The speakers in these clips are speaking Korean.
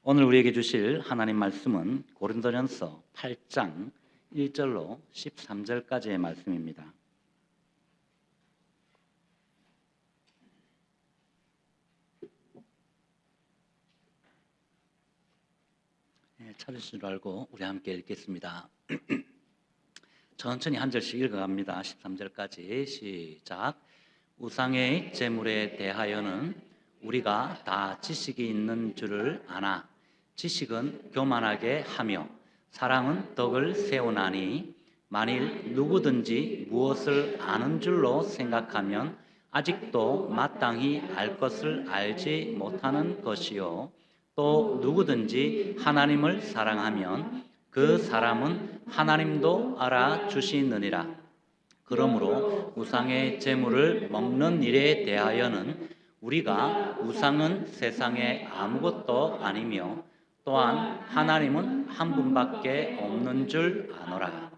오늘 우리에게 주실 하나님 말씀은 고린도전서 8장 1절로 13절까지의 말씀입니다. 찾으실 줄 알고 우리 함께 읽겠습니다. 천천히 한 절씩 읽어갑니다. 13절까지 시작. 우상의 제물에 대하여는 우리가 다 지식이 있는 줄을 아나 지식은 교만하게 하며 사랑은 덕을 세우나니 만일 누구든지 무엇을 아는 줄로 생각하면 아직도 마땅히 알 것을 알지 못하는 것이요 또 누구든지 하나님을 사랑하면 그 사람은 하나님도 알아주시느니라. 그러므로 우상의 제물을 먹는 일에 대하여는 우리가 우상은 세상에 아무것도 아니며 또한 하나님은 한 분밖에 없는 줄 아노라.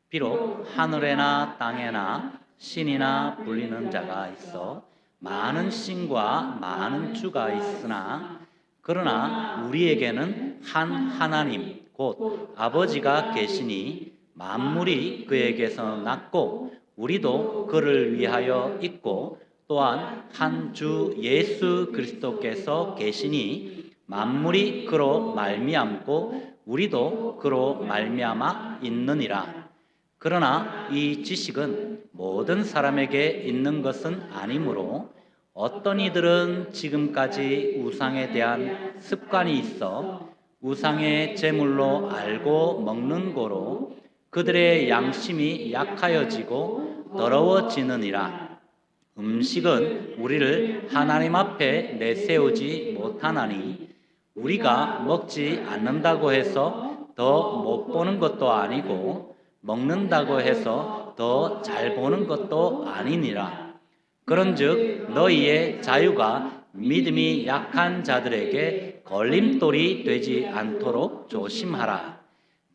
비록 하늘에나 땅에나 신이나 불리는 자가 있어 많은 신과 많은 주가 있으나 그러나 우리에게는 한 하나님 곧 아버지가 계시니 만물이 그에게서 났고 우리도 그를 위하여 있고 또한 한 주 예수 그리스도께서 계시니 만물이 그로 말미암고 우리도 그로 말미암아 있느니라. 그러나 이 지식은 모든 사람에게 있는 것은 아니므로 어떤 이들은 지금까지 우상에 대한 습관이 있어 우상의 제물로 알고 먹는 고로 그들의 양심이 약하여지고 더러워지느니라. 음식은 우리를 하나님 앞에 내세우지 못하나니 우리가 먹지 않는다고 해서 더 못 보는 것도 아니고 먹는다고 해서 더 잘 보는 것도 아니니라. 그런즉 너희의 자유가 믿음이 약한 자들에게 걸림돌이 되지 않도록 조심하라.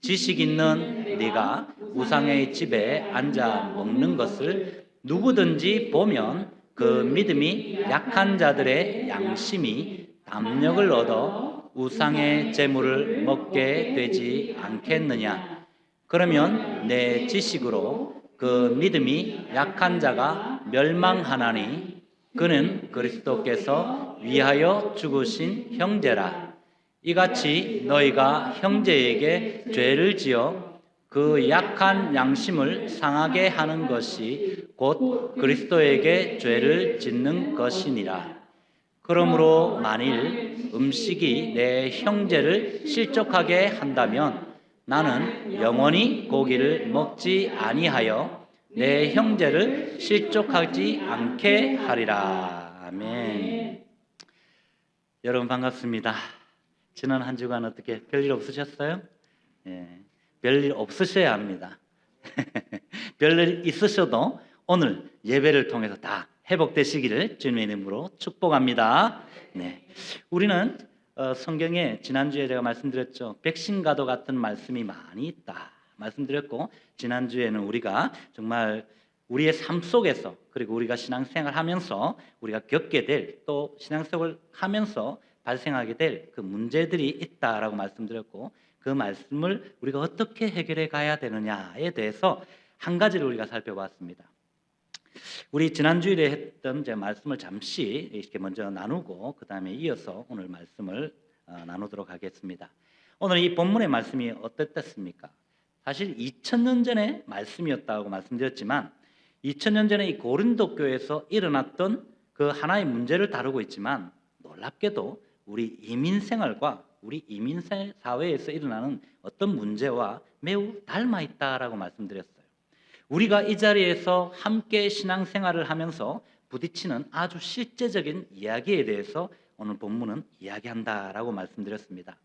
지식 있는 네가 우상의 집에 앉아 먹는 것을 누구든지 보면 그 믿음이 약한 자들의 양심이 담력을 얻어 우상의 제물을 먹게 되지 않겠느냐. 그러면 내 지식으로 그 믿음이 약한 자가 멸망하나니 그는 그리스도께서 위하여 죽으신 형제라. 이같이 너희가 형제에게 죄를 지어 그 약한 양심을 상하게 하는 것이 곧 그리스도에게 죄를 짓는 것이니라. 그러므로 만일 음식이 내 형제를 실족하게 한다면 나는 영원히 고기를 먹지 아니하여 내 형제를 실족하지 않게 하리라. 아멘. 여러분 반갑습니다. 지난 한 주간 어떻게 별일 없으셨어요? 별일 없으셔야 합니다. 별일 있으셔도 오늘 예배를 통해서 다 회복되시기를 주님의 이름으로 축복합니다. 우리는 성경에 지난주에 제가 말씀드렸죠. 백신과도 같은 말씀이 많이 있다 말씀드렸고, 지난주에는 우리가 정말 우리의 삶 속에서 그리고 우리가 신앙생활 하면서 우리가 겪게 될 또 신앙생활을 하면서 발생하게 될 그 문제들이 있다라고 말씀드렸고, 그 말씀을 우리가 어떻게 해결해 가야 되느냐에 대해서 한 가지를 우리가 살펴봤습니다. 우리 지난주일에 했던 제 말씀을 잠시 이렇게 먼저 나누고 그 다음에 이어서 오늘 말씀을 나누도록 하겠습니다. 오늘 이 본문의 말씀이 어땠습니까? 사실 2000년 전의 말씀이었다고 말씀드렸지만 2000년 전에 이 고린도 교회에서 일어났던 그 하나의 문제를 다루고 있지만 놀랍게도 우리 이민 생활과 우리 이민 사회에서 일어나는 어떤 문제와 매우 닮아 있다라고 말씀드렸어요. 우리가 이 자리에서 함께 신앙생활을 하면서 부딪히는 아주 실제적인 이야기에 대해서 오늘 본문은 이야기한다라고 말씀드렸습니다.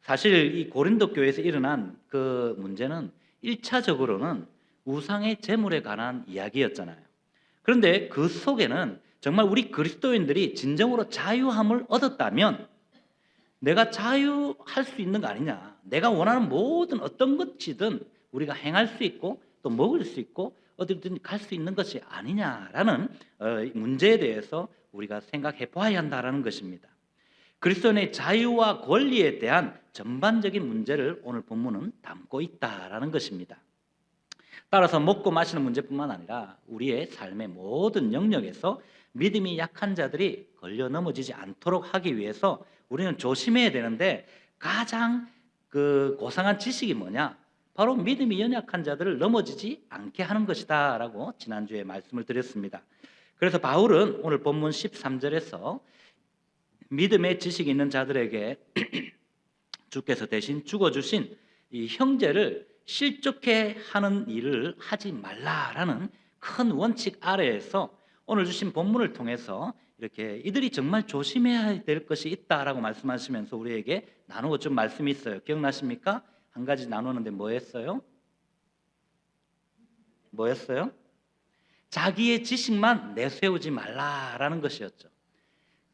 사실 이 고린도 교회에서 일어난 그 문제는 1차적으로는 우상의 제물에 관한 이야기였잖아요. 그런데 그 속에는 정말 우리 그리스도인들이 진정으로 자유함을 얻었다면 내가 자유할 수 있는 거 아니냐, 내가 원하는 모든 어떤 것이든 우리가 행할 수 있고 또 먹을 수 있고 어디든 갈 수 있는 것이 아니냐라는 문제에 대해서 우리가 생각해 보아야 한다라는 것입니다. 그리스도인의 자유와 권리에 대한 전반적인 문제를 오늘 본문은 담고 있다라는 것입니다. 따라서 먹고 마시는 문제뿐만 아니라 우리의 삶의 모든 영역에서 믿음이 약한 자들이 걸려 넘어지지 않도록 하기 위해서 우리는 조심해야 되는데, 가장 고상한 지식이 뭐냐? 바로 믿음이 연약한 자들을 넘어지지 않게 하는 것이다 라고 지난주에 말씀을 드렸습니다. 그래서 바울은 오늘 본문 13절에서 믿음의 지식이 있는 자들에게 주께서 대신 죽어주신 이 형제를 실족해 하는 일을 하지 말라라는 큰 원칙 아래에서 오늘 주신 본문을 통해서 이렇게 이들이 정말 조심해야 될 것이 있다라고 말씀하시면서 우리에게 나누고 좀 말씀이 있어요. 기억나십니까? 한 가지 나누는데 뭐였어요? 자기의 지식만 내세우지 말라라는 것이었죠.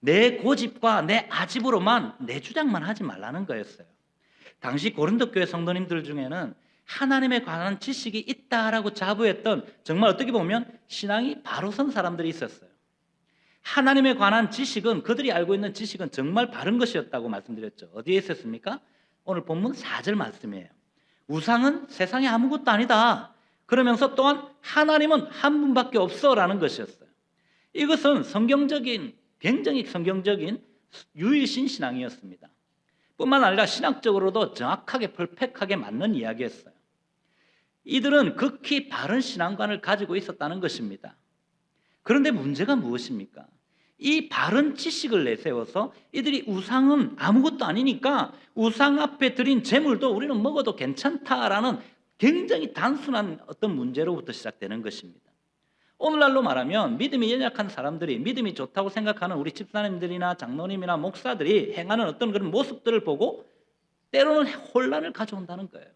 내 고집과 내 아집으로만 내 주장만 하지 말라는 거였어요. 당시 고린도 교회 성도님들 중에는 하나님에 관한 지식이 있다라고 자부했던, 정말 어떻게 보면 신앙이 바로 선 사람들이 있었어요. 하나님에 관한 지식은, 그들이 알고 있는 지식은 정말 바른 것이었다고 말씀드렸죠. 어디에 있었습니까? 오늘 본문 4절 말씀이에요. 우상은 세상에 아무것도 아니다, 그러면서 또한 하나님은 한 분밖에 없어라는 것이었어요. 이것은 굉장히 성경적인 유일신 신앙이었습니다. 뿐만 아니라 신학적으로도 정확하게 퍼펙트하게 맞는 이야기였어요. 이들은 극히 바른 신앙관을 가지고 있었다는 것입니다. 그런데 문제가 무엇입니까? 이 바른 지식을 내세워서 이들이 우상은 아무것도 아니니까 우상 앞에 드린 제물도 우리는 먹어도 괜찮다라는 굉장히 단순한 어떤 문제로부터 시작되는 것입니다. 오늘날로 말하면 믿음이 연약한 사람들이, 믿음이 좋다고 생각하는 우리 집사님들이나 장로님이나 목사들이 행하는 어떤 그런 모습들을 보고 때로는 혼란을 가져온다는 거예요.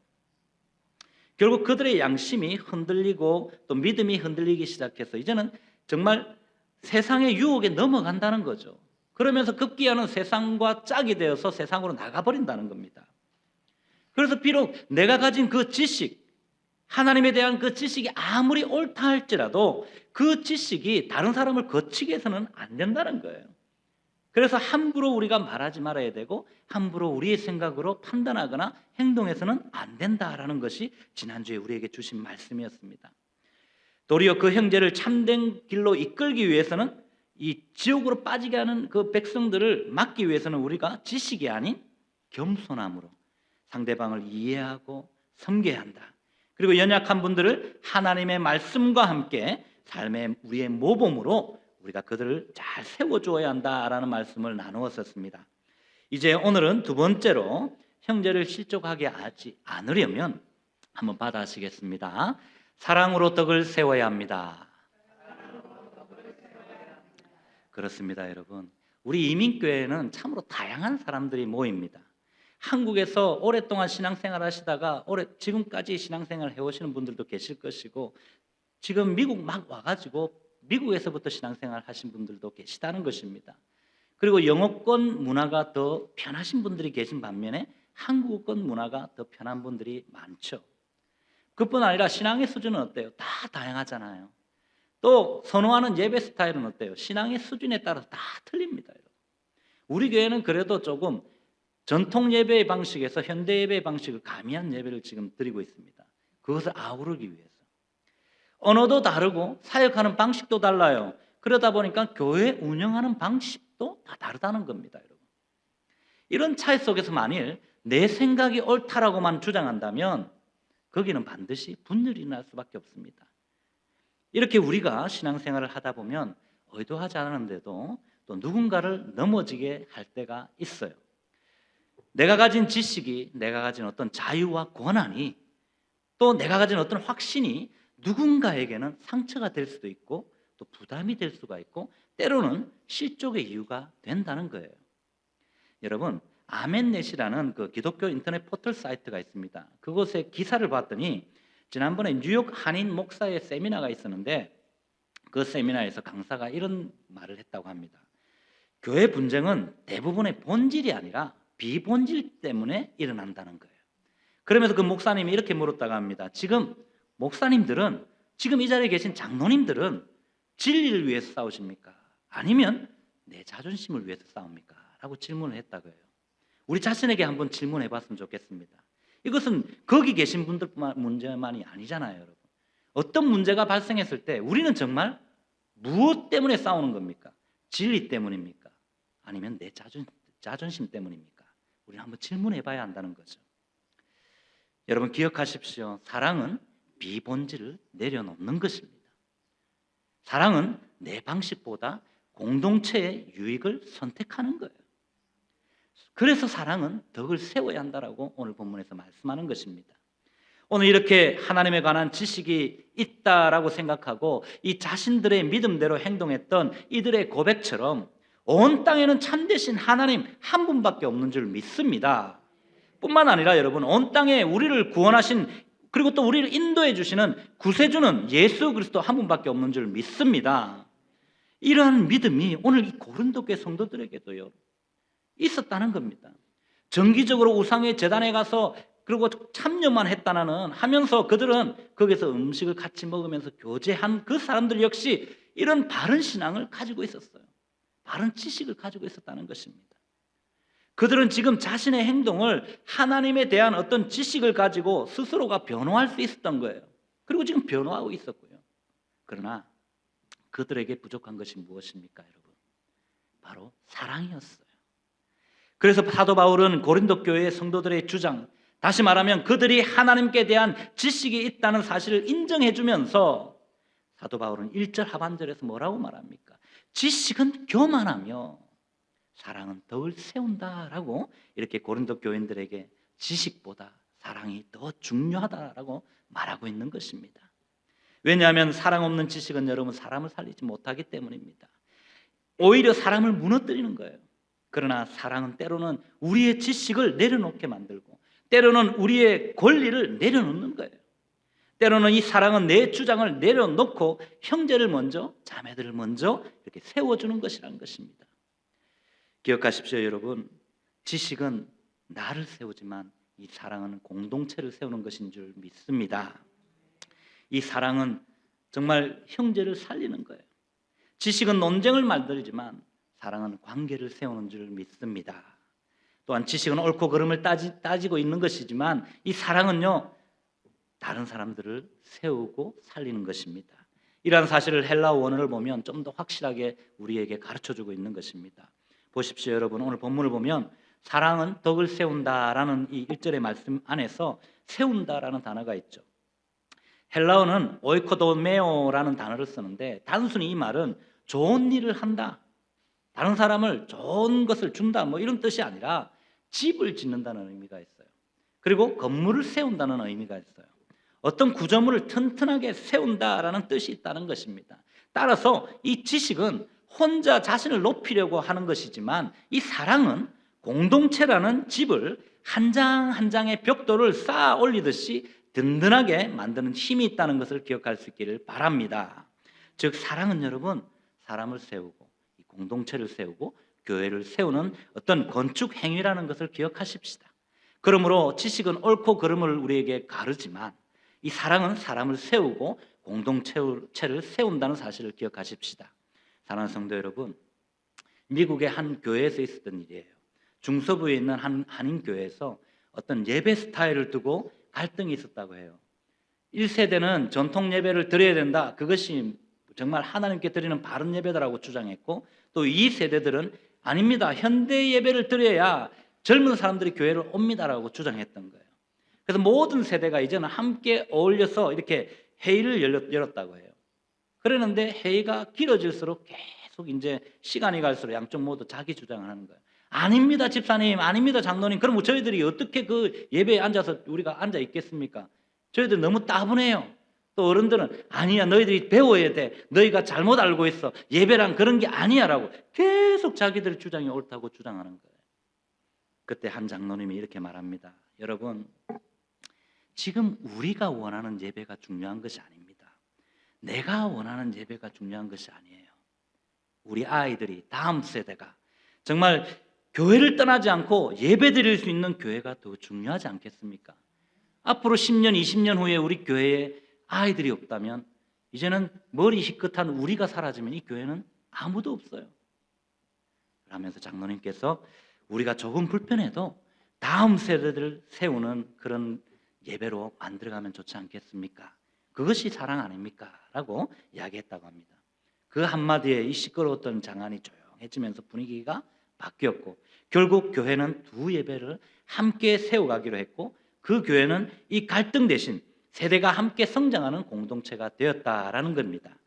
결국 그들의 양심이 흔들리고 또 믿음이 흔들리기 시작해서 이제는 정말 세상의 유혹에 넘어간다는 거죠. 그러면서 급기야는 세상과 짝이 되어서 세상으로 나가버린다는 겁니다. 그래서 비록 내가 가진 그 지식, 하나님에 대한 그 지식이 아무리 옳다 할지라도 그 지식이 다른 사람을 거치게 해서는 안 된다는 거예요. 그래서 함부로 우리가 말하지 말아야 되고 함부로 우리의 생각으로 판단하거나 행동해서는 안 된다라는 것이 지난주에 우리에게 주신 말씀이었습니다. 도리어 그 형제를 참된 길로 이끌기 위해서는, 이 지옥으로 빠지게 하는 그 백성들을 막기 위해서는 우리가 지식이 아닌 겸손함으로 상대방을 이해하고 섬겨야 한다. 그리고 연약한 분들을 하나님의 말씀과 함께 삶의 우리의 모범으로 우리가 그들을 잘 세워주어야 한다라는 말씀을 나누었었습니다. 이제 오늘은 두 번째로 형제를 실족하게 하지 않으려면 한번 받아시겠습니다. 사랑으로 덕을 세워야 합니다. 그렇습니다, 여러분. 우리 이민교회는 참으로 다양한 사람들이 모입니다. 한국에서 오랫동안 신앙생활 하시다가 지금까지 신앙생활 해오시는 분들도 계실 것이고, 지금 미국 막 와가지고 미국에서부터 신앙생활 하신 분들도 계시다는 것입니다. 그리고 영어권 문화가 더 편하신 분들이 계신 반면에 한국권 문화가 더 편한 분들이 많죠. 그뿐 아니라 신앙의 수준은 어때요? 다 다양하잖아요. 또 선호하는 예배 스타일은 어때요? 신앙의 수준에 따라서 다 틀립니다. 우리 교회는 그래도 조금 전통 예배의 방식에서 현대 예배의 방식을 가미한 예배를 지금 드리고 있습니다. 그것을 아우르기 위해서. 언어도 다르고 사역하는 방식도 달라요. 그러다 보니까 교회 운영하는 방식도 다 다르다는 겁니다, 여러분. 이런 차이 속에서 만일 내 생각이 옳다라고만 주장한다면 거기는 반드시 분열이 일어날 수밖에 없습니다. 이렇게 우리가 신앙생활을 하다 보면 의도하지 않았는데도 또 누군가를 넘어지게 할 때가 있어요. 내가 가진 지식이, 내가 가진 어떤 자유와 권한이, 또 내가 가진 어떤 확신이 누군가에게는 상처가 될 수도 있고 또 부담이 될 수가 있고 때로는 실족의 이유가 된다는 거예요. 여러분, 아멘넷이라는 그 기독교 인터넷 포털 사이트가 있습니다. 그곳에 기사를 봤더니 지난번에 뉴욕 한인 목사의 세미나가 있었는데 그 세미나에서 강사가 이런 말을 했다고 합니다. 교회 분쟁은 대부분의 본질이 아니라 비본질 때문에 일어난다는 거예요. 그러면서 그 목사님이 이렇게 물었다고 합니다. 지금 목사님들은, 지금 이 자리에 계신 장로님들은 진리를 위해서 싸우십니까? 아니면 내 자존심을 위해서 싸웁니까? 라고 질문을 했다고 해요. 우리 자신에게 한번 질문해 봤으면 좋겠습니다. 이것은 거기 계신 분들뿐만 문제만이 아니잖아요, 여러분. 어떤 문제가 발생했을 때 우리는 정말 무엇 때문에 싸우는 겁니까? 진리 때문입니까? 아니면 내 자존심 때문입니까? 우리는 한번 질문해 봐야 한다는 거죠. 여러분 기억하십시오. 사랑은 비본질을 내려놓는 것입니다. 사랑은 내 방식보다 공동체의 유익을 선택하는 거예요. 그래서 사랑은 덕을 세워야 한다라고 오늘 본문에서 말씀하는 것입니다. 오늘 이렇게 하나님에 관한 지식이 있다라고 생각하고 이 자신들의 믿음대로 행동했던 이들의 고백처럼 온 땅에는 참되신 하나님 한 분밖에 없는 줄 믿습니다. 뿐만 아니라 여러분 온 땅에 우리를 구원하신 그리고 또 우리를 인도해 주시는 구세주는 예수 그리스도 한 분밖에 없는 줄 믿습니다. 이러한 믿음이 오늘 이 고린도 교회 성도들에게도요 있었다는 겁니다. 정기적으로 우상의 제단에 가서 그리고 참여만 했다나는 하면서 그들은 거기서 음식을 같이 먹으면서 교제한 그 사람들 역시 이런 바른 신앙을 가지고 있었어요. 바른 지식을 가지고 있었다는 것입니다. 그들은 지금 자신의 행동을 하나님에 대한 어떤 지식을 가지고 스스로가 변호할 수 있었던 거예요. 그리고 지금 변호하고 있었고요. 그러나 그들에게 부족한 것이 무엇입니까, 여러분? 바로 사랑이었어요. 그래서 사도 바울은 고린도 교회의 성도들의 주장, 다시 말하면 그들이 하나님께 대한 지식이 있다는 사실을 인정해 주면서 사도 바울은 1절 하반절에서 뭐라고 말합니까? 지식은 교만하며 사랑은 덕을 세운다라고 이렇게 고린도 교인들에게 지식보다 사랑이 더 중요하다라고 말하고 있는 것입니다. 왜냐하면 사랑 없는 지식은 여러분 사람을 살리지 못하기 때문입니다. 오히려 사람을 무너뜨리는 거예요. 그러나 사랑은 때로는 우리의 지식을 내려놓게 만들고 때로는 우리의 권리를 내려놓는 거예요. 때로는 이 사랑은 내 주장을 내려놓고 형제를 먼저 자매들을 먼저 이렇게 세워주는 것이라는 것입니다. 기억하십시오, 여러분. 지식은 나를 세우지만 이 사랑은 공동체를 세우는 것인 줄 믿습니다. 이 사랑은 정말 형제를 살리는 거예요. 지식은 논쟁을 만들지만 사랑은 관계를 세우는 줄 믿습니다. 또한 지식은 옳고 그름을 따지고 있는 것이지만 이 사랑은요 다른 사람들을 세우고 살리는 것입니다. 이러한 사실을 헬라어 원어를 보면 좀 더 확실하게 우리에게 가르쳐주고 있는 것입니다. 보십시오, 여러분. 오늘 본문을 보면 사랑은 덕을 세운다라는 이 1절의 말씀 안에서 세운다라는 단어가 있죠. 헬라어는 오이코도메오라는 단어를 쓰는데 단순히 이 말은 좋은 일을 한다, 다른 사람을 좋은 것을 준다 뭐 이런 뜻이 아니라 집을 짓는다는 의미가 있어요. 그리고 건물을 세운다는 의미가 있어요. 어떤 구조물을 튼튼하게 세운다라는 뜻이 있다는 것입니다. 따라서 이 지식은 혼자 자신을 높이려고 하는 것이지만 이 사랑은 공동체라는 집을 한 장 한 장의 벽돌을 쌓아 올리듯이 든든하게 만드는 힘이 있다는 것을 기억할 수 있기를 바랍니다. 즉 사랑은 여러분 사람을 세우고 이 공동체를 세우고 교회를 세우는 어떤 건축 행위라는 것을 기억하십시다. 그러므로 지식은 옳고 그름을 우리에게 가르지만 이 사랑은 사람을 세우고 공동체를 세운다는 사실을 기억하십시다. 사랑하는 성도 여러분, 미국의 한 교회에서 있었던 일이에요. 중서부에 있는 한 한인교회에서 어떤 예배 스타일을 두고 갈등이 있었다고 해요. 1세대는 전통 예배를 드려야 된다, 그것이 정말 하나님께 드리는 바른 예배다라고 주장했고, 또 2세대들은 아닙니다, 현대 예배를 드려야 젊은 사람들이 교회를 옵니다라고 주장했던 거예요. 그래서 모든 세대가 이제는 함께 어울려서 이렇게 회의를 열었다고 해요. 그러는데 회의가 길어질수록 계속 이제 시간이 갈수록 양쪽 모두 자기 주장을 하는 거예요. 아닙니다, 집사님, 아닙니다, 장로님. 그럼 저희들이 어떻게 그 예배에 앉아서 우리가 앉아 있겠습니까? 저희들 너무 따분해요. 또 어른들은 아니야, 너희들이 배워야 돼, 너희가 잘못 알고 있어, 예배란 그런 게 아니야 라고 계속 자기들 주장이 옳다고 주장하는 거예요. 그때 한 장로님이 이렇게 말합니다. 여러분, 지금 우리가 원하는 예배가 중요한 것이 아닙니다. 내가 원하는 예배가 중요한 것이 아니에요. 우리 아이들이, 다음 세대가 정말 교회를 떠나지 않고 예배 드릴 수 있는 교회가 더 중요하지 않겠습니까? 앞으로 10년, 20년 후에 우리 교회에 아이들이 없다면 이제는 머리 희끗한 우리가 사라지면 이 교회는 아무도 없어요. 라면서 장로님께서 우리가 조금 불편해도 다음 세대를 세우는 그런 예배로 만들어가면 좋지 않겠습니까? 그것이 사랑 아닙니까? 라고 이야기했다고 합니다. 그 한마디에 이 시끄러웠던 장안이 조용해지면서 분위기가 바뀌었고, 결국 교회는 두 예배를 함께 세워가기로 했고, 그 교회는 이 갈등 대신 세대가 함께 성장하는 공동체가 되었다라는 겁니다.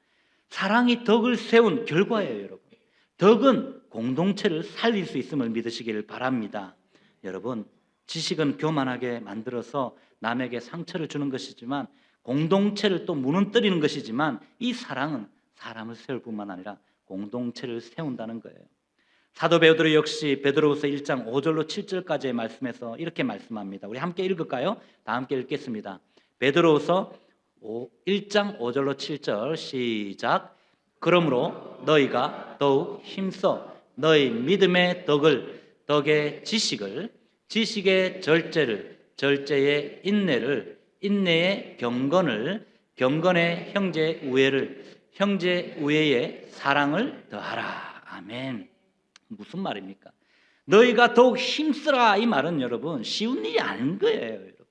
사랑이 덕을 세운 결과예요, 여러분. 덕은 공동체를 살릴 수 있음을 믿으시길 바랍니다. 여러분, 지식은 교만하게 만들어서 남에게 상처를 주는 것이지만, 공동체를 또 무너뜨리는 것이지만, 이 사랑은 사람을 세울 뿐만 아니라 공동체를 세운다는 거예요. 사도 베드로 역시 베드로후서 1장 5절로 7절까지의 말씀에서 이렇게 말씀합니다. 우리 함께 읽을까요? 다 함께 읽겠습니다. 베드로후서 1장 5절로 7절 시작. 그러므로 너희가 더욱 힘써 너희 믿음의 덕을, 덕의 지식을, 지식의 절제를, 절제의 인내를, 인내의 경건을, 경건의 형제 우애를, 형제 우애의 사랑을 더하라. 아멘. 무슨 말입니까? 너희가 더욱 힘쓰라, 이 말은 여러분 쉬운 일이 아닌 거예요. 여러분,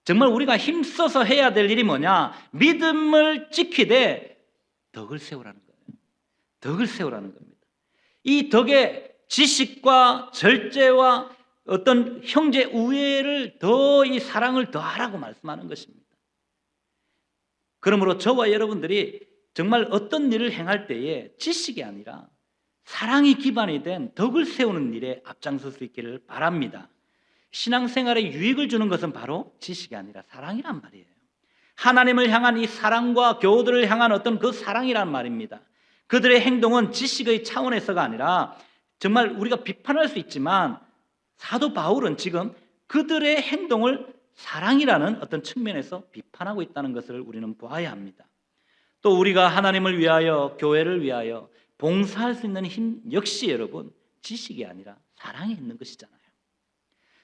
정말 우리가 힘써서 해야 될 일이 뭐냐? 믿음을 지키되 덕을 세우라는 거예요. 덕을 세우라는 겁니다. 이 덕의 지식과 절제와 어떤 형제 우애를 더, 이 사랑을 더하라고 말씀하는 것입니다. 그러므로 저와 여러분들이 정말 어떤 일을 행할 때에 지식이 아니라 사랑이 기반이 된 덕을 세우는 일에 앞장설 수 있기를 바랍니다. 신앙생활에 유익을 주는 것은 바로 지식이 아니라 사랑이란 말이에요. 하나님을 향한 이 사랑과 교우들을 향한 어떤 그 사랑이란 말입니다. 그들의 행동은 지식의 차원에서가 아니라, 정말 우리가 비판할 수 있지만 사도 바울은 지금 그들의 행동을 사랑이라는 어떤 측면에서 비판하고 있다는 것을 우리는 보아야 합니다. 또 우리가 하나님을 위하여, 교회를 위하여 봉사할 수 있는 힘 역시 여러분 지식이 아니라 사랑에 있는 것이잖아요.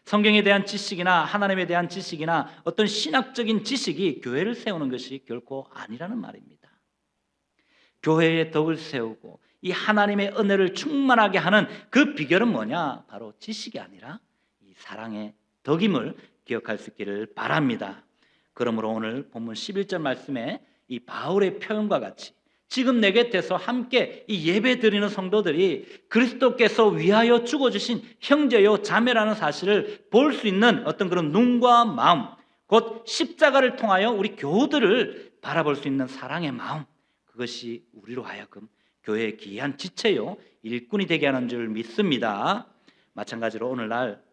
성경에 대한 지식이나 하나님에 대한 지식이나 어떤 신학적인 지식이 교회를 세우는 것이 결코 아니라는 말입니다. 교회의 덕을 세우고 이 하나님의 은혜를 충만하게 하는 그 비결은 뭐냐? 바로 지식이 아니라 이 사랑의 덕임을 기억할 수 있기를 바랍니다. 그러므로 오늘 본문 11절 말씀에 이 바울의 표현과 같이 지금 내 곁에서 함께 이 예배 드리는 성도들이 그리스도께서 위하여 죽어주신 형제요 자매라는 사실을 볼 수 있는 어떤 그런 눈과 마음, 곧 십자가를 통하여 우리 교우들을 바라볼 수 있는 사랑의 마음, 그것이 우리로 하여금 교회의 귀한 지체요 일꾼이 되게 하는 줄 믿습니다. 마찬가지로 오늘날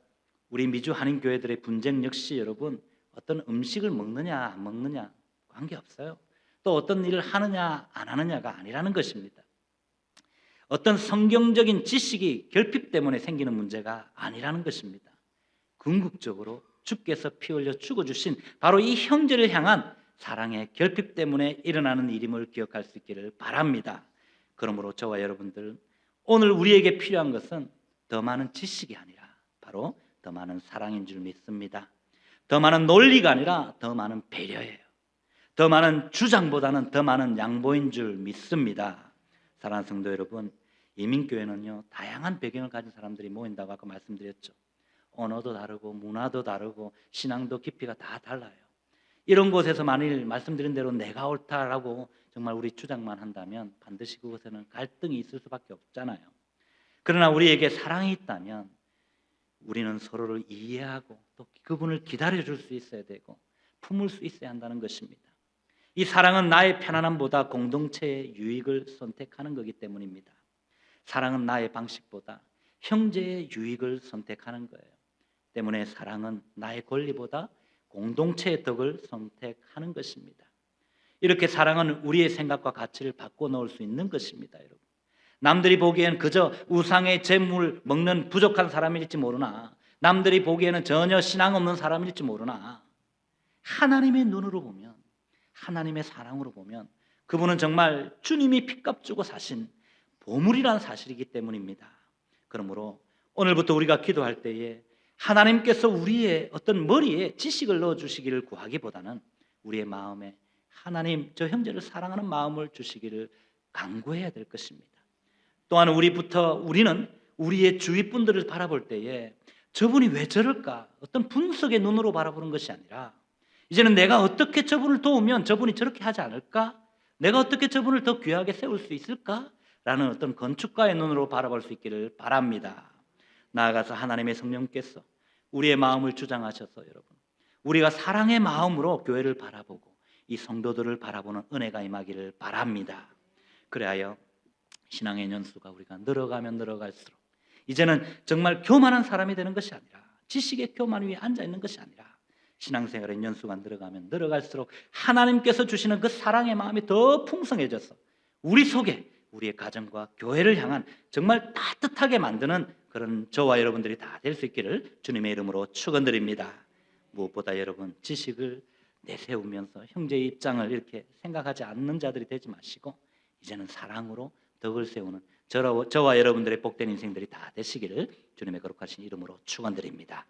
우리 미주 한인교회들의 분쟁 역시 여러분 어떤 음식을 먹느냐 안 먹느냐 관계없어요. 또 어떤 일을 하느냐 안 하느냐가 아니라는 것입니다. 어떤 성경적인 지식이 결핍 때문에 생기는 문제가 아니라는 것입니다. 궁극적으로 주께서 피 흘려 죽어주신 바로 이 형제를 향한 사랑의 결핍 때문에 일어나는 일임을 기억할 수 있기를 바랍니다. 그러므로 저와 여러분들, 오늘 우리에게 필요한 것은 더 많은 지식이 아니라 바로 더 많은 사랑인 줄 믿습니다. 더 많은 논리가 아니라 더 많은 배려예요. 더 많은 주장보다는 더 많은 양보인 줄 믿습니다. 사랑하는 성도 여러분, 이민교회는요 다양한 배경을 가진 사람들이 모인다고 아까 말씀드렸죠. 언어도 다르고 문화도 다르고 신앙도 깊이가 다 달라요. 이런 곳에서 만일 말씀드린 대로 내가 옳다라고 정말 우리 주장만 한다면 반드시 그곳에는 갈등이 있을 수밖에 없잖아요. 그러나 우리에게 사랑이 있다면 우리는 서로를 이해하고 또 그분을 기다려줄 수 있어야 되고 품을 수 있어야 한다는 것입니다. 이 사랑은 나의 편안함보다 공동체의 유익을 선택하는 거기 때문입니다. 사랑은 나의 방식보다 형제의 유익을 선택하는 거예요. 때문에 사랑은 나의 권리보다 공동체의 덕을 선택하는 것입니다. 이렇게 사랑은 우리의 생각과 가치를 바꿔놓을 수 있는 것입니다. 여러분, 남들이 보기엔 그저 우상의 재물 먹는 부족한 사람일지 모르나, 남들이 보기에는 전혀 신앙 없는 사람일지 모르나, 하나님의 눈으로 보면, 하나님의 사랑으로 보면 그분은 정말 주님이 핏값 주고 사신 보물이라는 사실이기 때문입니다. 그러므로 오늘부터 우리가 기도할 때에 하나님께서 우리의 어떤 머리에 지식을 넣어주시기를 구하기보다는 우리의 마음에 하나님, 저 형제를 사랑하는 마음을 주시기를 간구해야 될 것입니다. 또한 우리는 우리의 주위 분들을 바라볼 때에 저분이 왜 저럴까? 어떤 분석의 눈으로 바라보는 것이 아니라 이제는 내가 어떻게 저분을 도우면 저분이 저렇게 하지 않을까? 내가 어떻게 저분을 더 귀하게 세울 수 있을까? 라는 어떤 건축가의 눈으로 바라볼 수 있기를 바랍니다. 나아가서 하나님의 성령께서 우리의 마음을 주장하셔서 여러분, 우리가 사랑의 마음으로 교회를 바라보고 이 성도들을 바라보는 은혜가 임하기를 바랍니다. 그래야 신앙의 연수가 우리가 늘어가면 늘어갈수록 이제는 정말 교만한 사람이 되는 것이 아니라, 지식의 교만 위에 앉아 있는 것이 아니라 신앙생활의 연수가 늘어가면 늘어갈수록 하나님께서 주시는 그 사랑의 마음이 더 풍성해져서 우리 속에 우리의 가정과 교회를 향한 정말 따뜻하게 만드는 그런 저와 여러분들이 다 될 수 있기를 주님의 이름으로 축원드립니다. 무엇보다 여러분, 지식을 내세우면서 형제의 입장을 이렇게 생각하지 않는 자들이 되지 마시고 이제는 사랑으로 덕을 세우는 저와 여러분들의 복된 인생들이 다 되시기를 주님의 거룩하신 이름으로 축원드립니다.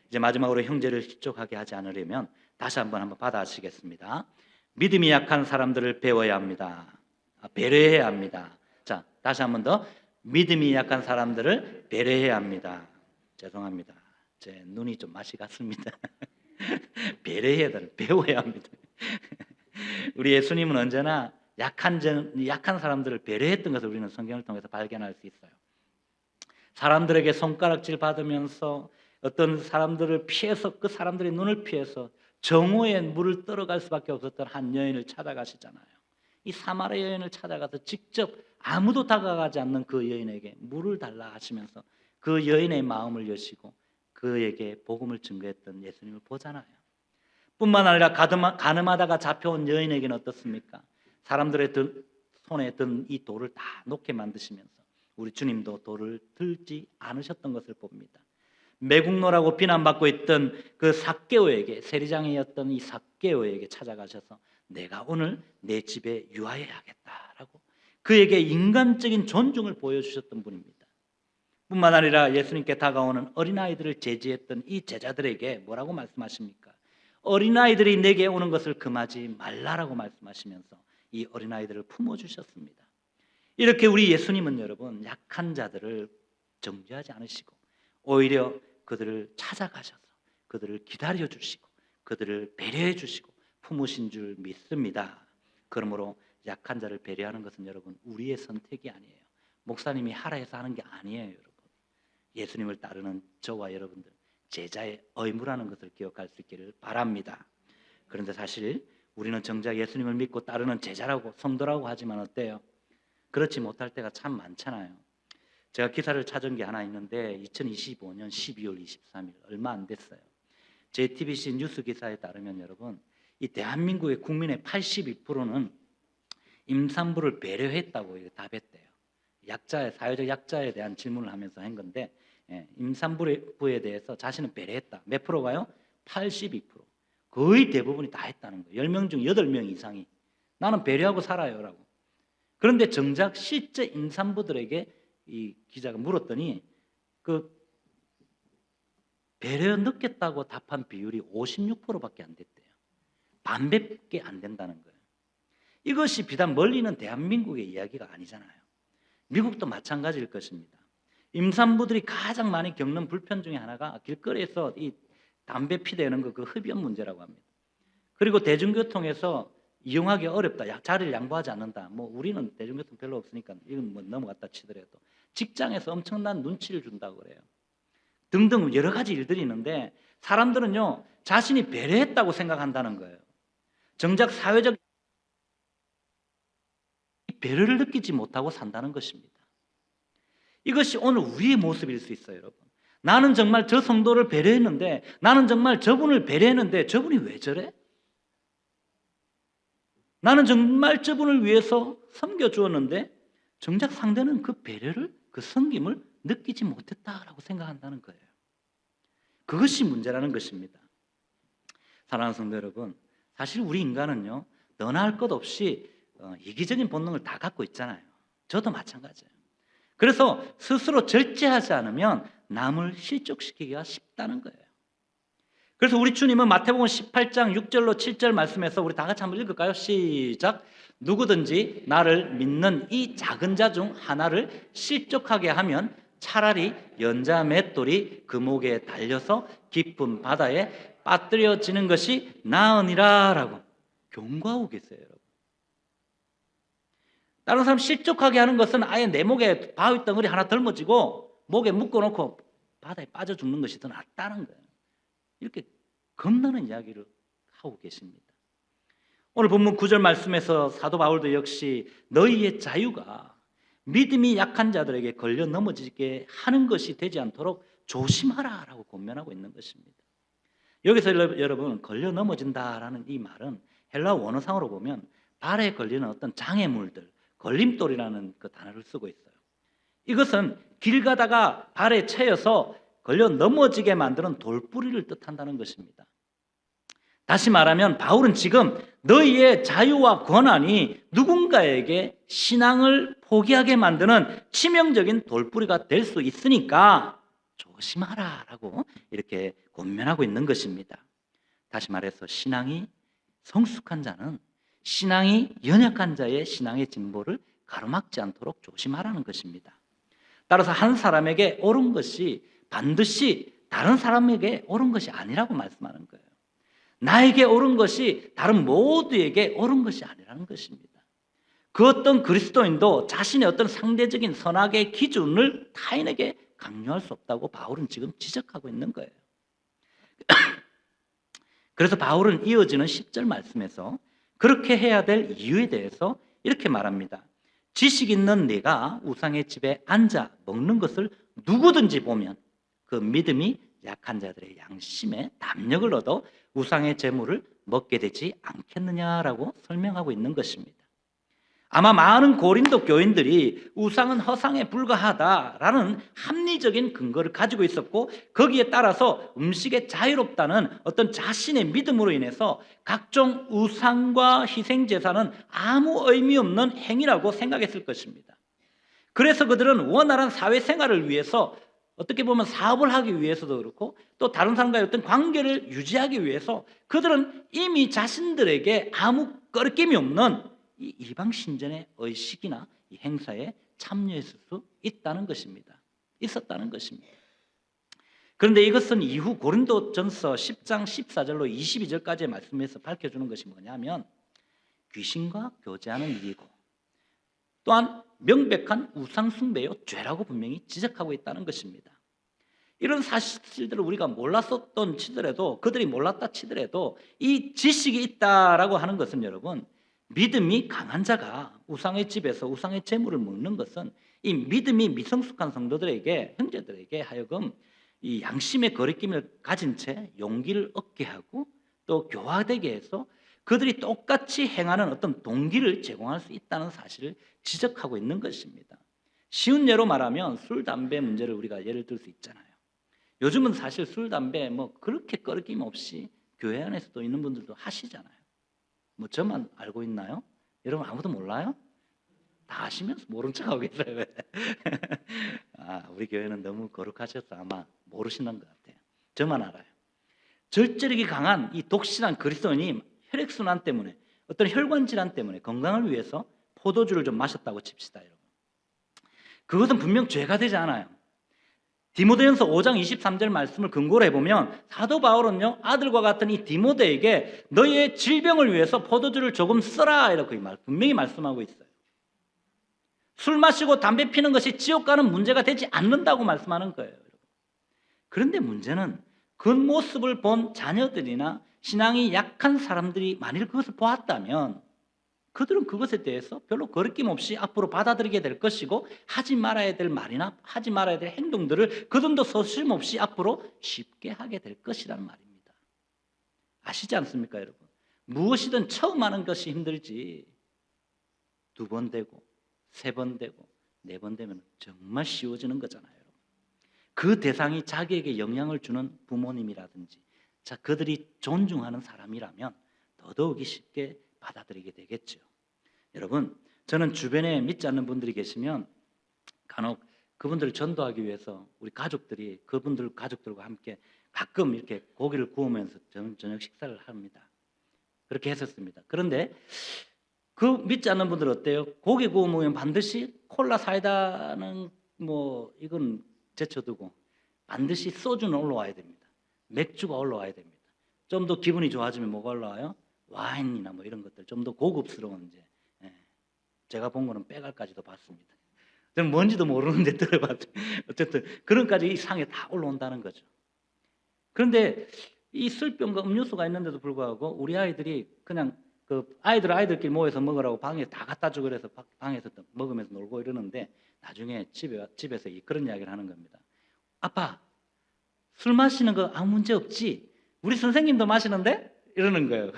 이제 마지막으로 형제를 실족하게 하지 않으려면 다시 한번 받아주시겠습니다. 믿음이 약한 사람들을 배워야 합니다. 배려해야 합니다. 자, 다시 한번 더. 믿음이 약한 사람들을 배려해야 합니다. 죄송합니다. 제 눈이 좀 맛이 갔습니다. 배려해야 돼. 배워야 합니다. 우리 예수님은 언제나 약한 사람들을 배려했던 것을 우리는 성경을 통해서 발견할 수 있어요. 사람들에게 손가락질 받으면서 어떤 사람들을 피해서, 그 사람들의 눈을 피해서 정오에 물을 떨어갈 수밖에 없었던 한 여인을 찾아가시잖아요. 이 사마리아 여인을 찾아가서 직접 아무도 다가가지 않는 그 여인에게 물을 달라 하시면서 그 여인의 마음을 여시고 그에게 복음을 증거했던 예수님을 보잖아요. 뿐만 아니라 가늠하다가 잡혀온 여인에게는 어떻습니까? 사람들의 손에 든 이 돌을 다 놓게 만드시면서 우리 주님도 돌을 들지 않으셨던 것을 봅니다. 매국노라고 비난받고 있던 그 삭개오에게, 세리장이었던 이 삭개오에게 찾아가셔서 내가 오늘 내 집에 유하여야겠다라고 그에게 인간적인 존중을 보여주셨던 분입니다. 뿐만 아니라 예수님께 다가오는 어린아이들을 제지했던 이 제자들에게 뭐라고 말씀하십니까? 어린아이들이 내게 오는 것을 금하지 말라라고 말씀하시면서 이 어린아이들을 품어주셨습니다. 이렇게 우리 예수님은 여러분, 약한 자들을 정죄하지 않으시고 오히려 그들을 찾아가셔서 그들을 기다려주시고 그들을 배려해 주시고 품으신 줄 믿습니다. 그러므로 약한 자를 배려하는 것은 여러분, 우리의 선택이 아니에요. 목사님이 하라 해서 하는 게 아니에요. 여러분, 예수님을 따르는 저와 여러분들, 제자의 의무라는 것을 기억할 수 있기를 바랍니다. 그런데 사실 우리는 정작 예수님을 믿고 따르는 제자라고, 성도라고 하지만 어때요? 그렇지 못할 때가 참 많잖아요. 제가 기사를 찾은 게 하나 있는데 2025년 12월 23일 얼마 안 됐어요. JTBC 뉴스 기사에 따르면 여러분, 이 대한민국의 국민의 82%는 임산부를 배려했다고 답했대요. 사회적 약자에 대한 질문을 하면서 한 건데, 임산부에 대해서 자신은 배려했다. 몇 프로가요? 82%. 거의 대부분이 다 했다는 거예요. 10명 중 8명 이상이 나는 배려하고 살아요 라고. 그런데 정작 실제 임산부들에게 이 기자가 물었더니 그 배려 느꼈다고 답한 비율이 56%밖에 안 됐대요. 반밖에 안 된다는 거예요. 이것이 비단 멀리 있는 대한민국의 이야기가 아니잖아요. 미국도 마찬가지일 것입니다. 임산부들이 가장 많이 겪는 불편 중에 하나가 길거리에서 이 담배 피대는 그 흡연 문제라고 합니다. 그리고 대중교통에서 이용하기 어렵다, 자리를 양보하지 않는다. 뭐 우리는 대중교통 별로 없으니까 이건 뭐 넘어갔다 치더라도 직장에서 엄청난 눈치를 준다고 그래요. 등등 여러 가지 일들이 있는데 사람들은요, 자신이 배려했다고 생각한다는 거예요. 정작 사회적 배려를 느끼지 못하고 산다는 것입니다. 이것이 오늘 우리의 모습일 수 있어요, 여러분. 나는 정말 저 성도를 배려했는데, 나는 정말 저분을 배려했는데 저분이 왜 저래? 나는 정말 저분을 위해서 섬겨주었는데 정작 상대는 그 배려를, 그 섬김을 느끼지 못했다라고 생각한다는 거예요. 그것이 문제라는 것입니다. 사랑하는 성도 여러분, 사실 우리 인간은요, 너나 할 것 없이 이기적인 본능을 다 갖고 있잖아요. 저도 마찬가지예요. 그래서 스스로 절제하지 않으면 남을 실족시키기가 쉽다는 거예요. 그래서 우리 주님은 마태복음 18장 6절로 7절 말씀에서 우리 다 같이 한번 읽을까요? 시작. 누구든지 나를 믿는 이 작은 자 중 하나를 실족하게 하면 차라리 연자 맷돌이 금옥에 달려서 깊은 바다에 빠뜨려지는 것이 나으니라라고 경고하고 계세요. 여러분. 다른 사람 실족하게 하는 것은 아예 내 목에 바위 덩어리 하나 덜머지고 목에 묶어놓고 바다에 빠져 죽는 것이 더 낫다는 거예요. 이렇게 겁나는 이야기를 하고 계십니다. 오늘 본문 9절 말씀에서 사도 바울도 역시 너희의 자유가 믿음이 약한 자들에게 걸려 넘어지게 하는 것이 되지 않도록 조심하라라고 권면하고 있는 것입니다. 여기서 여러분 걸려 넘어진다라는 이 말은 헬라 원어상으로 보면 발에 걸리는 어떤 장애물들, 걸림돌이라는 그 단어를 쓰고 있어요. 이것은 길 가다가 발에 채여서 걸려 넘어지게 만드는 돌뿌리를 뜻한다는 것입니다. 다시 말하면 바울은 지금 너희의 자유와 권한이 누군가에게 신앙을 포기하게 만드는 치명적인 돌뿌리가 될 수 있으니까 조심하라라고 이렇게 권면하고 있는 것입니다. 다시 말해서 신앙이 성숙한 자는 신앙이 연약한 자의 신앙의 진보를 가로막지 않도록 조심하라는 것입니다. 따라서 한 사람에게 옳은 것이 반드시 다른 사람에게 옳은 것이 아니라고 말씀하는 거예요. 나에게 옳은 것이 다른 모두에게 옳은 것이 아니라는 것입니다. 그 어떤 그리스도인도 자신의 어떤 상대적인 선악의 기준을 타인에게 강요할 수 없다고 바울은 지금 지적하고 있는 거예요. 그래서 바울은 이어지는 10절 말씀에서 그렇게 해야 될 이유에 대해서 이렇게 말합니다. 지식 있는 네가 우상의 집에 앉아 먹는 것을 누구든지 보면 그 믿음이 약한 자들의 양심에 담력을 얻어 우상의 재물을 먹게 되지 않겠느냐라고 설명하고 있는 것입니다. 아마 많은 고린도 교인들이 우상은 허상에 불과하다라는 합리적인 근거를 가지고 있었고 거기에 따라서 음식에 자유롭다는 어떤 자신의 믿음으로 인해서 각종 우상과 희생제사는 아무 의미 없는 행위라고 생각했을 것입니다. 그래서 그들은 원활한 사회생활을 위해서 어떻게 보면 사업을 하기 위해서도 그렇고 또 다른 사람과의 어떤 관계를 유지하기 위해서 그들은 이미 자신들에게 아무 거리낌이 없는 이 이방 신전의 의식이나 이 행사에 참여했을 수 있다는 것입니다. 있었다는 것입니다. 그런데 이것은 이후 고린도전서 10장 14절로 22절까지의 말씀에서 밝혀주는 것이 뭐냐면 귀신과 교제하는 일이고 또한 명백한 우상 숭배요 죄라고 분명히 지적하고 있다는 것입니다. 이런 사실들을 우리가 몰랐었던 치더라도 그들이 몰랐다 치더라도 이 지식이 있다라고 하는 것은 여러분 믿음이 강한 자가 우상의 집에서 우상의 재물을 먹는 것은 이 믿음이 미성숙한 성도들에게 형제들에게 하여금 이 양심의 거리낌을 가진 채 용기를 얻게 하고 또 교화되게 해서 그들이 똑같이 행하는 어떤 동기를 제공할 수 있다는 사실을 지적하고 있는 것입니다. 쉬운 예로 말하면 술, 담배 문제를 우리가 예를 들 수 있잖아요. 요즘은 사실 술, 담배 뭐 그렇게 거리낌 없이 교회 안에서도 있는 분들도 하시잖아요. 뭐 저만 알고 있나요? 여러분 아무도 몰라요? 다 아시면서 모른 척하고 계세요. 왜? 우리 교회는 너무 거룩하셔서 아마 모르시는 것 같아요. 저만 알아요. 절제력이 강한 이 독실한 그리스도인이 혈액순환 때문에 어떤 혈관 질환 때문에 건강을 위해서 포도주를 좀 마셨다고 칩시다. 여러분. 그것은 분명 죄가 되지 않아요. 디모데전서 5장 23절 말씀을 근거로 해보면 사도 바울은요 아들과 같은 이 디모데에게 너희의 질병을 위해서 포도주를 조금 써라 이렇게 분명히 말씀하고 있어요. 술 마시고 담배 피는 것이 지옥 가는 문제가 되지 않는다고 말씀하는 거예요. 그런데 문제는 그 모습을 본 자녀들이나 신앙이 약한 사람들이 만일 그것을 보았다면 그들은 그것에 대해서 별로 거리낌 없이 앞으로 받아들이게 될 것이고 하지 말아야 될 말이나 하지 말아야 될 행동들을 그들도 서슴없이 앞으로 쉽게 하게 될 것이라는 말입니다. 아시지 않습니까 여러분? 무엇이든 처음 하는 것이 힘들지 2번 되고 3번 되고 4번 되면 정말 쉬워지는 거잖아요. 그 대상이 자기에게 영향을 주는 부모님이라든지 자 그들이 존중하는 사람이라면 더더욱이 쉽게 받아들이게 되겠죠. 여러분, 저는 주변에 믿지 않는 분들이 계시면 간혹 그분들을 전도하기 위해서 우리 가족들이 그분들 가족들과 함께 가끔 이렇게 고기를 구우면서 저녁 식사를 합니다. 그렇게 했었습니다. 그런데 그 믿지 않는 분들 어때요? 고기 구워 먹으면 반드시 콜라 사이다는 뭐 이건 제쳐두고 반드시 소주는 올라와야 됩니다. 맥주가 올라와야 됩니다. 좀 더 기분이 좋아지면 뭐가 올라와요? 와인이나 뭐 이런 것들 좀 더 고급스러운 이제 제가 본 거는 빼갈까지도 봤습니다. 저는 뭔지도 모르는데 들어봤죠. 어쨌든 그런까지 이 상에 다 올라온다는 거죠. 그런데 이 술병과 음료수가 있는데도 불구하고 우리 아이들이 그냥 그 아이들끼리 모여서 먹으라고 방에 다 갖다 주고 그래서 방에서 먹으면서 놀고 이러는데 나중에 집에서 그런 이야기를 하는 겁니다. 아빠, 술 마시는 거 아무 문제 없지? 우리 선생님도 마시는데? 이러는 거예요.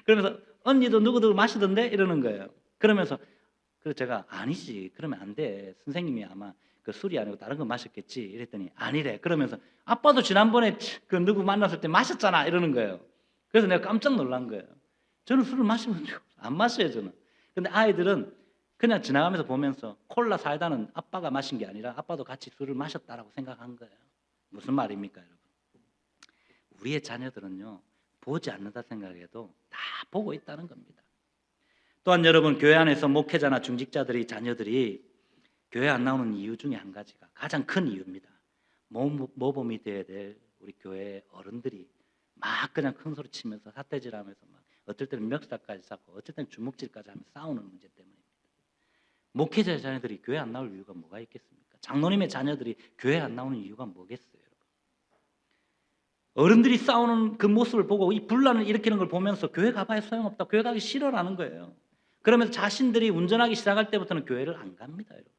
그러면서 언니도 누구도 마시던데? 이러는 거예요. 그러면서 그래서 제가 아니지, 그러면 안 돼. 선생님이 아마 그 술이 아니고 다른 거 마셨겠지. 이랬더니 아니래. 그러면서 아빠도 지난번에 그 누구 만났을 때 마셨잖아. 이러는 거예요. 그래서 내가 깜짝 놀란 거예요. 저는 술을 마시면 안 마셔요, 저는. 근데 아이들은 그냥 지나가면서 보면서 콜라 사이다는 아빠가 마신 게 아니라 아빠도 같이 술을 마셨다라고 생각한 거예요. 무슨 말입니까, 여러분? 우리의 자녀들은요, 보지 않는다 생각해도 다 보고 있다는 겁니다. 또한 여러분, 교회 안에서 목회자나 중직자들이 자녀들이 교회 안 나오는 이유 중에 한 가지가 가장 큰 이유입니다. 모범이 되어야 될 우리 교회 어른들이 막 그냥 큰 소리 치면서 삿대질하면서 막 어떨 때는 멱살까지 잡고 어떨 때는 주먹질까지 하면서 싸우는 문제 때문입니다. 목회자의 자녀들이 교회 안 나올 이유가 뭐가 있겠습니까? 장로님의 자녀들이 교회 안 나오는 이유가 뭐겠어요? 어른들이 싸우는 그 모습을 보고 이 분란을 일으키는 걸 보면서 교회 가봐야 소용없다, 교회 가기 싫어라는 거예요. 그러면서 자신들이 운전하기 시작할 때부터는 교회를 안 갑니다, 여러분.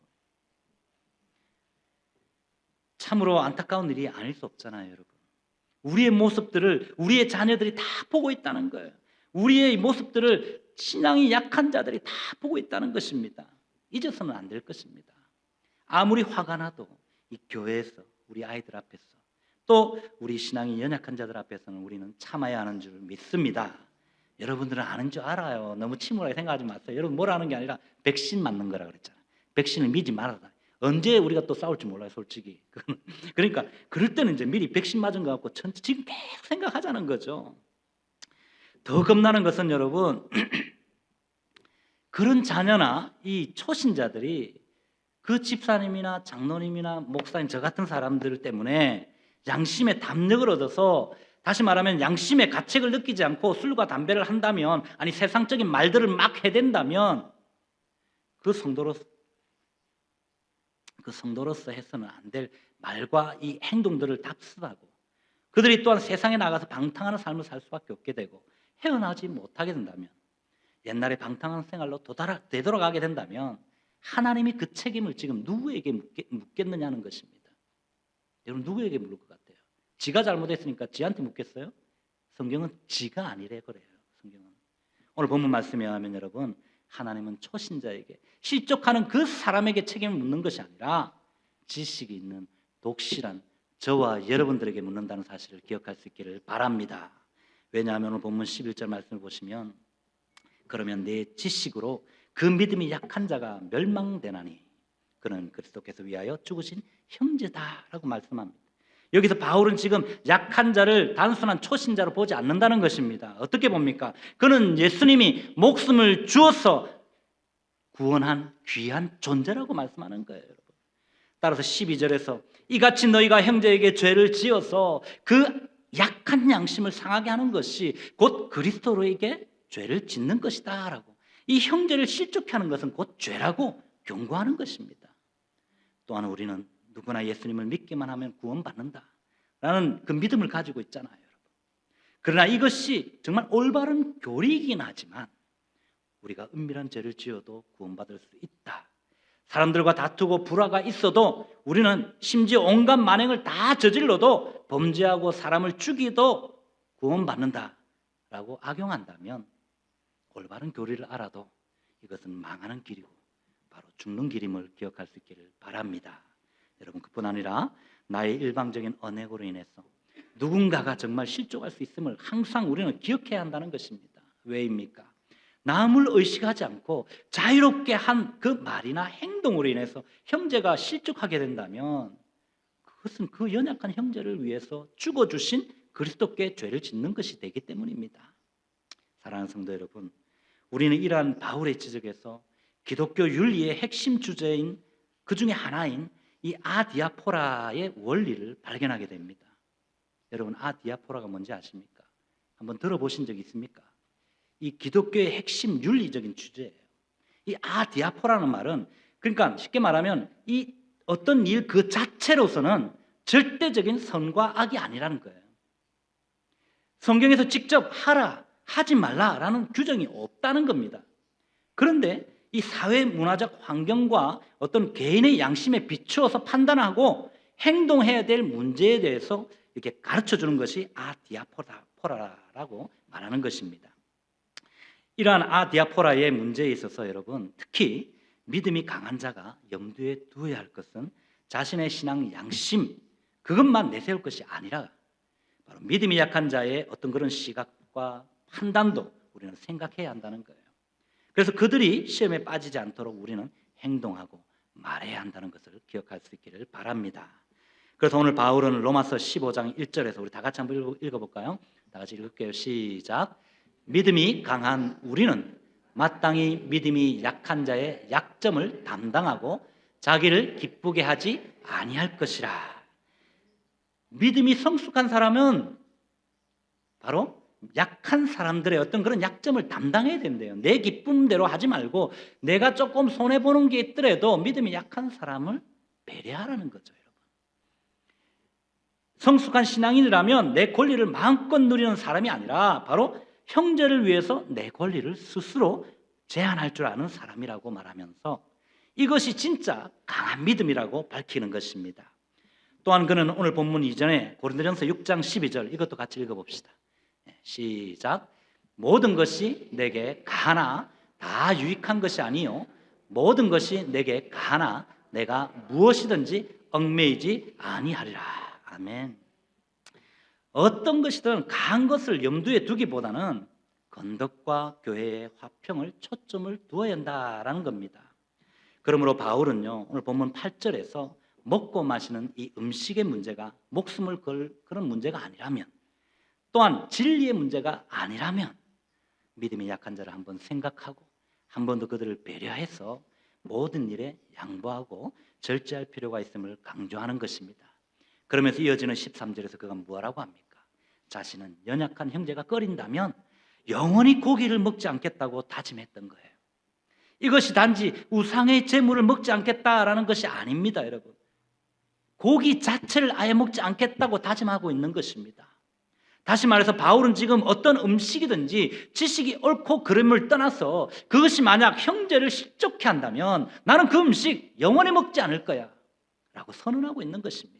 참으로 안타까운 일이 아닐 수 없잖아요, 여러분. 우리의 모습들을 우리의 자녀들이 다 보고 있다는 거예요. 우리의 모습들을 신앙이 약한 자들이 다 보고 있다는 것입니다. 잊어서는 안 될 것입니다. 아무리 화가 나도 이 교회에서 우리 아이들 앞에서 또 우리 신앙이 연약한 자들 앞에서는 우리는 참아야 하는 줄 믿습니다. 여러분들은 아는 줄 알아요. 너무 침울하게 생각하지 마세요. 여러분 뭐라는 게 아니라 백신 맞는 거라 그랬잖아요. 백신을 믿지 말아라. 언제 우리가 또 싸울지 몰라요, 솔직히. 그러니까 그럴 때는 이제 미리 백신 맞은 것 같고 지금 계속 생각하자는 거죠. 더 겁나는 것은 여러분 그런 자녀나 이 초신자들이 그 집사님이나 장로님이나 목사님 저 같은 사람들 때문에 양심의 담력을 얻어서 다시 말하면 양심의 가책을 느끼지 않고 술과 담배를 한다면 아니 세상적인 말들을 막 해댄다면 그 성도로서 해서는 안 될 말과 이 행동들을 답습하고 그들이 또한 세상에 나가서 방탕하는 삶을 살 수밖에 없게 되고 헤어나지 못하게 된다면 옛날에 방탕한 생활로 되돌아가게 된다면 하나님이 그 책임을 지금 누구에게 묻겠느냐는 것입니다. 여러분 누구에게 물을 것 같아요? 지가 잘못했으니까 지한테 묻겠어요? 성경은 지가 아니래 그래요. 성경은 오늘 본문 말씀에 의하면 여러분 하나님은 초신자에게 실족하는 그 사람에게 책임을 묻는 것이 아니라 지식이 있는 독실한 저와 여러분들에게 묻는다는 사실을 기억할 수 있기를 바랍니다. 왜냐하면 오늘 본문 11절 말씀을 보시면 그러면 내 지식으로 그 믿음이 약한 자가 멸망되나니 그는 그리스도께서 위하여 죽으신 형제다라고 말씀합니다. 여기서 바울은 지금 약한 자를 단순한 초신자로 보지 않는다는 것입니다. 어떻게 봅니까? 그는 예수님이 목숨을 주어서 구원한 귀한 존재라고 말씀하는 거예요, 여러분. 따라서 12절에서 이같이 너희가 형제에게 죄를 지어서 그 약한 양심을 상하게 하는 것이 곧 그리스도로에게 죄를 짓는 것이다 라고 이 형제를 실족케 하는 것은 곧 죄라고 경고하는 것입니다. 또한 우리는 누구나 예수님을 믿기만 하면 구원받는다라는 그 믿음을 가지고 있잖아요, 여러분. 그러나 이것이 정말 올바른 교리이긴 하지만 우리가 은밀한 죄를 지어도 구원받을 수 있다. 사람들과 다투고 불화가 있어도 우리는 심지어 온갖 만행을 다 저질러도 범죄하고 사람을 죽이도 구원받는다라고 악용한다면 올바른 교리를 알아도 이것은 망하는 길이고 바로 죽는 길임을 기억할 수 있기를 바랍니다. 여러분 그뿐 아니라 나의 일방적인 언행으로 인해서 누군가가 정말 실족할 수 있음을 항상 우리는 기억해야 한다는 것입니다. 왜입니까? 남을 의식하지 않고 자유롭게 한 그 말이나 행동으로 인해서 형제가 실족하게 된다면 그것은 그 연약한 형제를 위해서 죽어주신 그리스도께 죄를 짓는 것이 되기 때문입니다. 사랑하는 성도 여러분, 우리는 이러한 바울의 지적에서 기독교 윤리의 핵심 주제인 그 중에 하나인 이 아디아포라의 원리를 발견하게 됩니다. 여러분, 아디아포라가 뭔지 아십니까? 한번 들어보신 적 있습니까? 이 기독교의 핵심 윤리적인 주제예요. 이 아디아포라는 말은, 그러니까 쉽게 말하면 이 어떤 일 그 자체로서는 절대적인 선과 악이 아니라는 거예요. 성경에서 직접 하라, 하지 말라라는 규정이 없다는 겁니다. 그런데 이 사회 문화적 환경과 어떤 개인의 양심에 비추어서 판단하고 행동해야 될 문제에 대해서 이렇게 가르쳐 주는 것이 아디아포라라고 말하는 것입니다. 이러한 아디아포라의 문제에 있어서 여러분, 특히 믿음이 강한 자가 염두에 두어야 할 것은 자신의 신앙 양심, 그것만 내세울 것이 아니라 바로 믿음이 약한 자의 어떤 그런 시각과 판단도 우리는 생각해야 한다는 거예요. 그래서 그들이 시험에 빠지지 않도록 우리는 행동하고 말해야 한다는 것을 기억할 수 있기를 바랍니다. 그래서 오늘 바울은 로마서 15장 1절에서 우리 다 같이 한번 읽어볼까요? 다 같이 읽을게요. 시작. 믿음이 강한 우리는 마땅히 믿음이 약한 자의 약점을 담당하고 자기를 기쁘게 하지 아니할 것이라. 믿음이 성숙한 사람은 바로 약한 사람들의 어떤 그런 약점을 담당해야 된대요. 내 기쁨대로 하지 말고 내가 조금 손해보는 게 있더라도 믿음이 약한 사람을 배려하라는 거죠. 여러분. 성숙한 신앙인이라면 내 권리를 마음껏 누리는 사람이 아니라 바로 형제를 위해서 내 권리를 스스로 제한할 줄 아는 사람이라고 말하면서 이것이 진짜 강한 믿음이라고 밝히는 것입니다. 또한 그는 오늘 본문 이전에 고린도전서 6장 12절 이것도 같이 읽어봅시다. 시작. 모든 것이 내게 가나 다 유익한 것이 아니요 모든 것이 내게 가나 내가 무엇이든지 얽매이지 아니하리라. 아멘. 어떤 것이든 강한 것을 염두에 두기보다는 건덕과 교회의 화평을 초점을 두어야 한다라는 겁니다. 그러므로 바울은요, 오늘 본문 8절에서 먹고 마시는 이 음식의 문제가 목숨을 걸 그런 문제가 아니라면, 또한 진리의 문제가 아니라면 믿음이 약한 자를 한번 생각하고 한 번 더 그들을 배려해서 모든 일에 양보하고 절제할 필요가 있음을 강조하는 것입니다. 그러면서 이어지는 13절에서 그가 뭐라고 합니까? 자신은 연약한 형제가 꺼린다면 영원히 고기를 먹지 않겠다고 다짐했던 거예요. 이것이 단지 우상의 제물을 먹지 않겠다라는 것이 아닙니다, 여러분. 고기 자체를 아예 먹지 않겠다고 다짐하고 있는 것입니다. 다시 말해서 바울은 지금 어떤 음식이든지 지식이 옳고 그름을 떠나서 그것이 만약 형제를 실족해 한다면 나는 그 음식 영원히 먹지 않을 거야 라고 선언하고 있는 것입니다.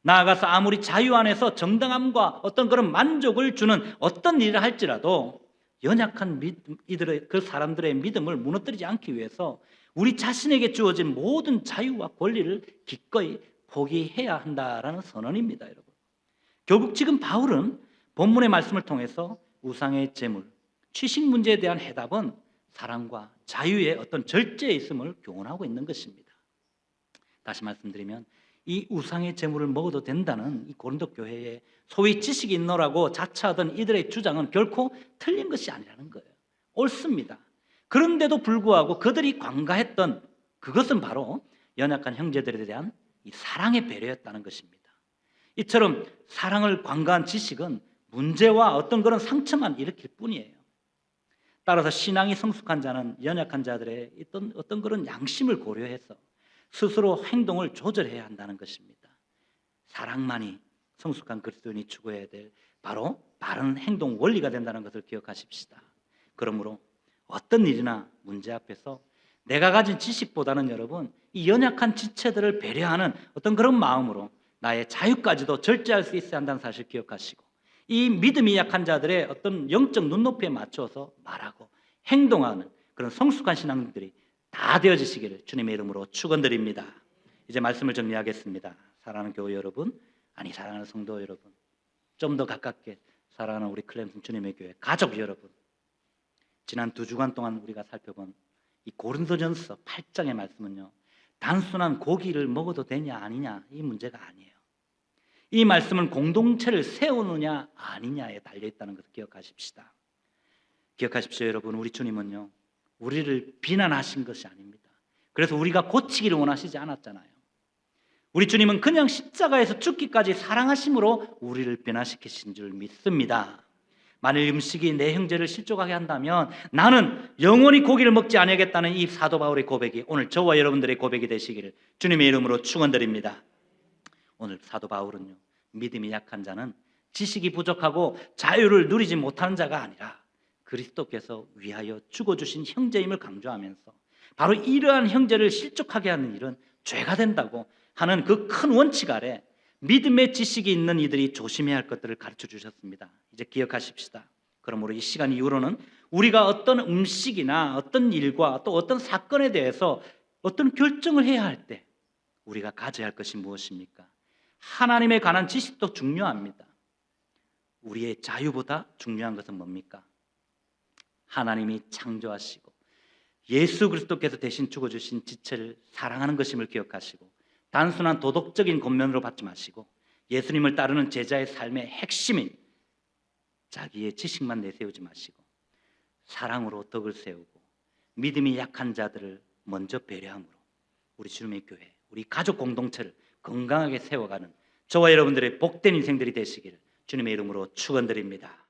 나아가서 아무리 자유 안에서 정당함과 어떤 그런 만족을 주는 어떤 일을 할지라도 연약한 이들의 그 사람들의 믿음을 무너뜨리지 않기 위해서 우리 자신에게 주어진 모든 자유와 권리를 기꺼이 포기해야 한다라는 선언입니다, 여러분. 결국 지금 바울은 본문의 말씀을 통해서 우상의 제물, 취식 문제에 대한 해답은 사랑과 자유의 어떤 절제에 있음을 교훈하고 있는 것입니다. 다시 말씀드리면 이 우상의 제물을 먹어도 된다는 이 고린도 교회의 소위 지식이 있노라고 자처하던 이들의 주장은 결코 틀린 것이 아니라는 거예요. 옳습니다. 그런데도 불구하고 그들이 관가했던 그것은 바로 연약한 형제들에 대한 이 사랑의 배려였다는 것입니다. 이처럼 사랑을 관가한 지식은 문제와 어떤 그런 상처만 일으킬 뿐이에요. 따라서 신앙이 성숙한 자는 연약한 자들의 어떤 그런 양심을 고려해서 스스로 행동을 조절해야 한다는 것입니다. 사랑만이 성숙한 그리스도인이 추구해야 될 바로 바른 행동 원리가 된다는 것을 기억하십시다. 그러므로 어떤 일이나 문제 앞에서 내가 가진 지식보다는 여러분 이 연약한 지체들을 배려하는 어떤 그런 마음으로 나의 자유까지도 절제할 수 있어야 한다는 사실 기억하시고 이 믿음이 약한 자들의 어떤 영적 눈높이에 맞춰서 말하고 행동하는 그런 성숙한 신앙들이 다 되어지시기를 주님의 이름으로 축원드립니다. 이제 말씀을 정리하겠습니다. 사랑하는 교회 여러분, 아니 사랑하는 성도 여러분, 좀 더 가깝게 사랑하는 우리 클램슨 주님의 교회 가족 여러분, 지난 2주간 동안 우리가 살펴본 이 고린도전서 8장의 말씀은요, 단순한 고기를 먹어도 되냐 아니냐 이 문제가 아니에요. 이 말씀은 공동체를 세우느냐 아니냐에 달려있다는 것을 기억하십시다. 기억하십시오 여러분, 우리 주님은요 우리를 비난하신 것이 아닙니다. 그래서 우리가 고치기를 원하시지 않았잖아요. 우리 주님은 그냥 십자가에서 죽기까지 사랑하심으로 우리를 변화시키신 줄 믿습니다. 만일 음식이 내 형제를 실족하게 한다면 나는 영원히 고기를 먹지 아니하겠다는 이 사도 바울의 고백이 오늘 저와 여러분들의 고백이 되시기를 주님의 이름으로 축원드립니다. 오늘 사도 바울은요, 믿음이 약한 자는 지식이 부족하고 자유를 누리지 못하는 자가 아니라 그리스도께서 위하여 죽어주신 형제임을 강조하면서 바로 이러한 형제를 실족하게 하는 일은 죄가 된다고 하는 그 큰 원칙 아래 믿음의 지식이 있는 이들이 조심해야 할 것들을 가르쳐 주셨습니다. 이제 기억하십시다. 그러므로 이 시간 이후로는 우리가 어떤 음식이나 어떤 일과 또 어떤 사건에 대해서 어떤 결정을 해야 할 때 우리가 가져야 할 것이 무엇입니까? 하나님에 관한 지식도 중요합니다. 우리의 자유보다 중요한 것은 뭡니까? 하나님이 창조하시고 예수 그리스도께서 대신 죽어주신 지체를 사랑하는 것임을 기억하시고 단순한 도덕적인 권면으로 받지 마시고 예수님을 따르는 제자의 삶의 핵심인 자기의 지식만 내세우지 마시고 사랑으로 덕을 세우고 믿음이 약한 자들을 먼저 배려함으로 우리 주님의 교회, 우리 가족 공동체를 건강하게 세워가는 저와 여러분들의 복된 인생들이 되시기를 주님의 이름으로 축원드립니다.